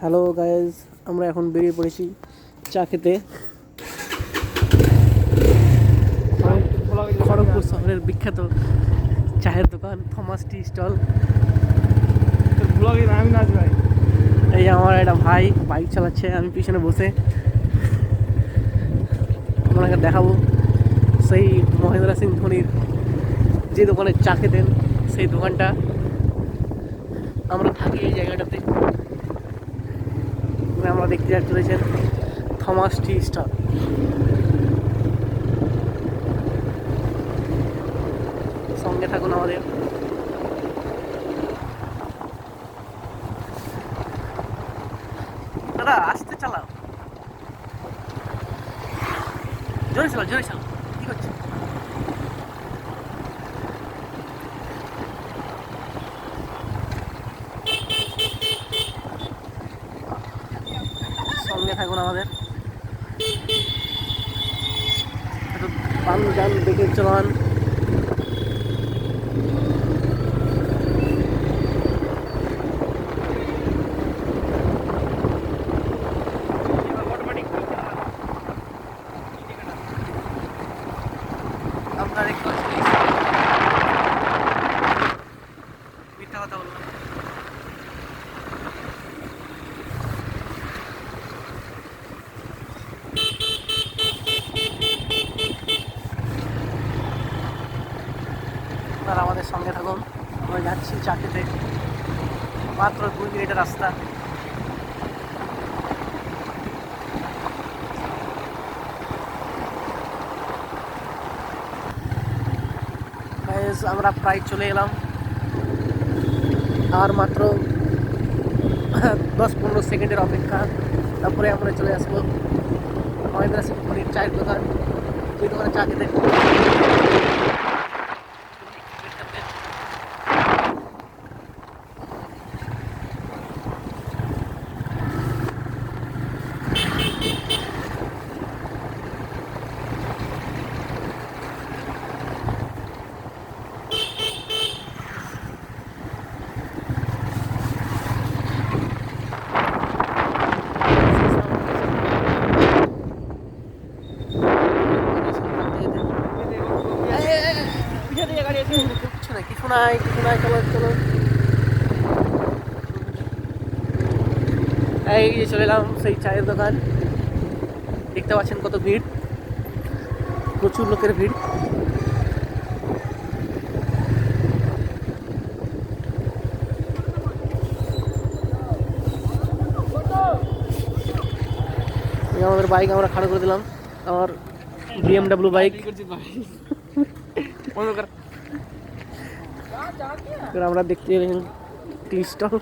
Hello guys, আমরা এখন বেরিয়ে পড়েছি চা খেতে। খড়গপুর শহরের বিখ্যাত চায়ের দোকান থমাস টি স্টল। এই আমার একটা ভাই বাইক চালাচ্ছে, আমি পিছনে বসে আপনাকে দেখাবো সেই মহেন্দ্র সিং ধোনির যে দোকানে চা খেতেন, সেই দোকানটা। আমরা থাকি এই জায়গাটাতে। আমরা দেখতে চলেছেন থমাস টি স্টল। সঙ্গে থাকুন আমাদের। দাদা আসতে চালাও, জোরে চালাও, জোরে চালাও। কি করছে? সঙ্গে থাকুন আমাদের। একটু পান যান দেখে চলান। আপনার একটু মিথ্যা কথা বললাম। আপনারা আমাদের সঙ্গে থাকুন। আমরা যাচ্ছি চা খেতে, মাত্র 2 মিনিটের রাস্তা। আমরা প্রায় চলে এলাম, আর মাত্র 10-15 সেকেন্ডের অপেক্ষা, তারপরে আমরা চলে আসবো মহেন্দ্র সিং ধোনির চায়ের দোকান, যে দোকানে চা খেতে। কিছু নাই, চলো চলো। এই যে চলে এলাম সেই চায়ের দোকান। দেখতে পাচ্ছেন কত ভিড়, প্রচুর লোকের ভিড়। আমাদের বাইক আমরা খাড়া করে দিলাম, আমার BMW বাইক। আমরা দেখতে এলাম টি স্টল।